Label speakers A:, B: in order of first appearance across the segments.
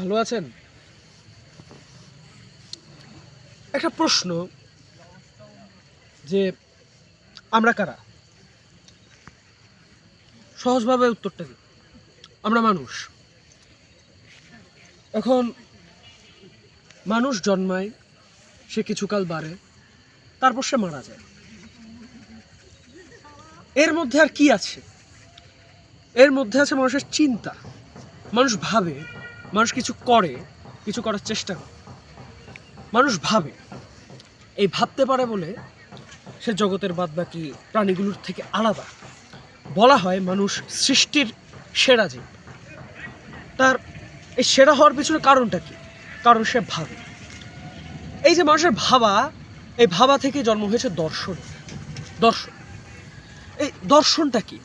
A: ভালো আছেন? একটা প্রশ্ন যে আমরা কারা? সহজভাবে উত্তরটা দিই। আমরা মানুষ। এখন মানুষ জন্মায়, সে কিছুকাল বাড়ে, তারপর সে মারা যায়। এর মধ্যে আর কি আছে? এর মধ্যে আছে মানুষের চিন্তা। মানুষ ভাবে, মানুষ কিছু করে, কিছু করার চেষ্টা করে। মানুষ ভাবে, এই ভাবতে পারে বলে সে জগতের বাদবাকি প্রাণীগুলোর থেকে আলাদা। বলা হয় মানুষ সৃষ্টির সেরা জীব। তার এই সেরা হওয়ার পিছনে কারণটা কি? কারণ সে ভাবে। এই যে মানুষের ভাবা, এই ভাবা থেকে জন্ম হয়েছে দর্শন। দর্শন, এই দর্শনটা কি?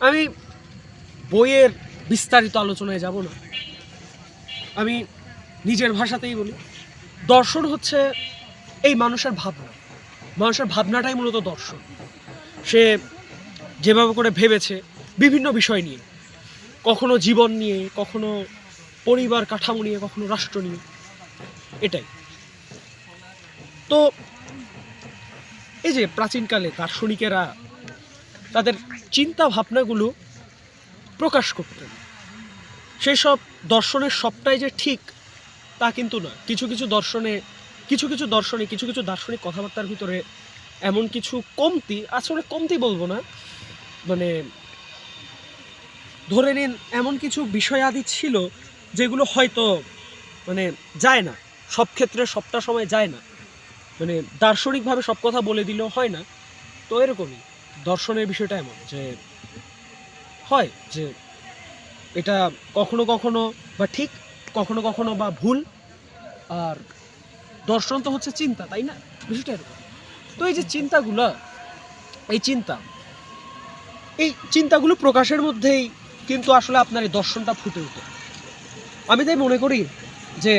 A: আমি বইয়ের বিস্তারিত আলোচনায় যাব না, আমি নিজের ভাষাতেই বলি। দর্শন হচ্ছে এই মানুষের ভাবনা। মানুষের ভাবনাটাই মূলত দর্শন। সে যেভাবে করে ভেবেছে বিভিন্ন বিষয় নিয়ে, কখনো জীবন নিয়ে, কখনো পরিবার কাঠামো নিয়ে, কখনো রাষ্ট্র নিয়ে, এটাই। তো এই যে প্রাচীনকালে দার্শনিকেরা তাদের চিন্তা ভাবনাগুলো প্রকাশ করতেন, সেই সব দর্শনের সবটাই যে ঠিক তা কিন্তু নয়। কিছু কিছু দার্শনিক কথাবার্তার ভিতরে এমন কিছু কমতি, আসলে কমতি বলবো না, মানে ধরে নিন এমন কিছু বিষয়াদি ছিল যেগুলো হয়তো মানে যায় না, সব ক্ষেত্রে সবটা সময় যায় না, মানে দার্শনিকভাবে সব কথা বলে দিলেও হয় না। তো এরকমই দর্শনের বিষয়টা এমন যে হয় যে এটা কখনো কখনো বা ঠিক, কখনো কখনো বা ভুল। আর দর্শন তো হচ্ছে চিন্তা, তাই না? বিষয়টা এরকম। তো এই যে এই চিন্তাগুলো প্রকাশের মধ্যেই কিন্তু আসলে আপনার এই দর্শনটা ফুটে ওঠে। আমি তাই মনে করি যে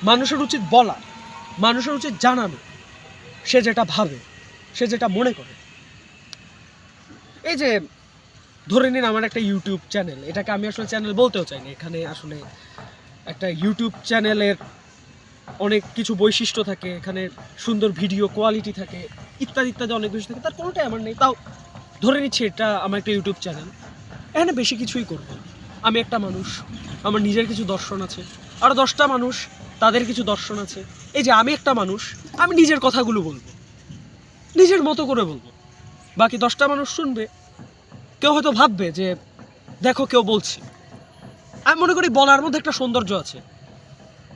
A: মানুষের উচিত বলা, মানুষের উচিত জানানো, সে যেটা ভাবে, সে যেটা মনে করে। এই যে ধরে নিন আমার একটা ইউটিউব চ্যানেল, এটাকে আমি আসলে চ্যানেল বলতেও চাই না। এখানে আসলে একটা ইউটিউব চ্যানেলের অনেক কিছু বৈশিষ্ট্য থাকে, এখানে সুন্দর ভিডিও কোয়ালিটি থাকে, ইত্যাদি ইত্যাদি অনেক কিছু থাকে। তার কোনোটাই আমার নেই। তাও ধরে নিচ্ছি এটা আমার একটা ইউটিউব চ্যানেল। এখানে বেশি কিছুই করব না। আমি একটা মানুষ, আমার নিজের কিছু দর্শন আছে, আরও 10টা মানুষ, তাদের কিছু দর্শন আছে। এই যে আমি একটা মানুষ, আমি নিজের কথাগুলো বলবো, নিজের মতো করে বলবো। বাকি 10টা মানুষ শুনবে, কেউ হয়তো ভাববে যে দেখো কেউ বলছে। আমি মনে করি বলার মধ্যে একটা সৌন্দর্য আছে,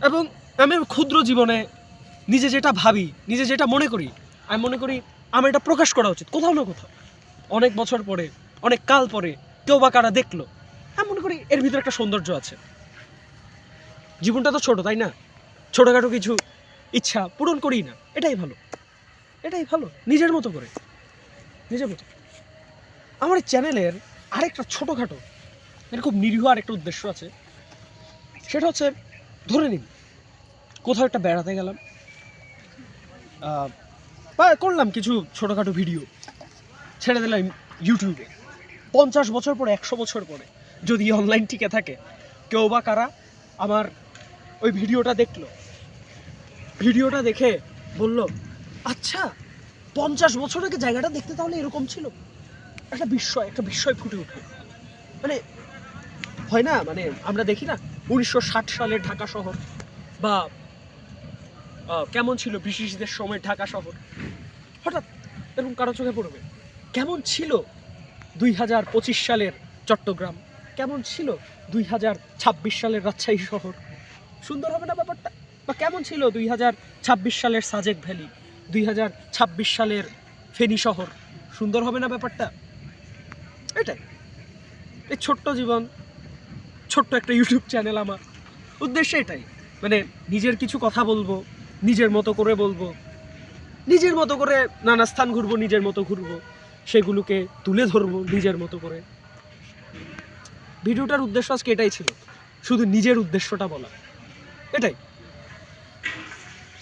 A: এবং আমি ক্ষুদ্র জীবনে নিজে যেটা ভাবি, নিজে যেটা মনে করি, আমি মনে করি আমার এটা প্রকাশ করা উচিত কোথাও না কোথাও। অনেক বছর পরে, অনেক কাল পরে কেউ বা কারা দেখলো, আমি মনে করি এর ভিতরে একটা সৌন্দর্য আছে। জীবনটা তো ছোট, তাই না? ছোটোখাটো কিছু ইচ্ছা পূরণ করি না, এটাই ভালো, এটাই ভালো। নিজের মতো করে, নিজের মতো। আমার চ্যানেলের আরেকটা ছোটোখাটো খুব নিরীহ আরেকটা উদ্দেশ্য আছে। সেটা হচ্ছে ধরে নিন কোথাও একটা বেড়াতে গেলাম, বা করলাম কিছু ছোটোখাটো ভিডিও, ছেড়ে দিলাম ইউটিউবে। 50 বছর পরে, 100 বছর পরে যদি অনলাইন টিকে থাকে, কেউ বা কারা আমার ওই ভিডিওটা দেখলো, ভিডিওটা দেখে বলল আচ্ছা 50 বছর আগে জায়গাটা দেখতে তাহলে এরকম ছিল। একটা বিস্ময় ফুটে উঠে। মানে হয় না, মানে আমরা দেখি না 1960 সালের ঢাকা শহর, বা কেমন ছিল ব্রিটিশদের সময় ঢাকা শহর, হঠাৎ এরকম কারো চোখে পড়বে। কেমন ছিল 2025 সালের চট্টগ্রাম, কেমন ছিল 2026 সালের রাজশাহী শহর, সুন্দর হবে না ব্যাপারটা? বা কেমন ছিল 2026 সালের সাজেক ভ্যালি, 2026 সালের ফেনী শহর, সুন্দর হবে না ব্যাপারটা? এটাই এই ছোট্ট জীবন, ছোট্ট একটা ইউটিউব চ্যানেল, আমার উদ্দেশ্য এটাই। মানে নিজের কিছু কথা বলবো, নিজের মতো করে বলবো, নিজের মতো করে নানা স্থান ঘুরবো, নিজের মতো ঘুরবো, সেগুলোকে তুলে ধরবো নিজের মতো করে। ভিডিওটার উদ্দেশ্য আজকে এটাই ছিল, শুধু নিজের উদ্দেশ্যটা বলা, এটাই।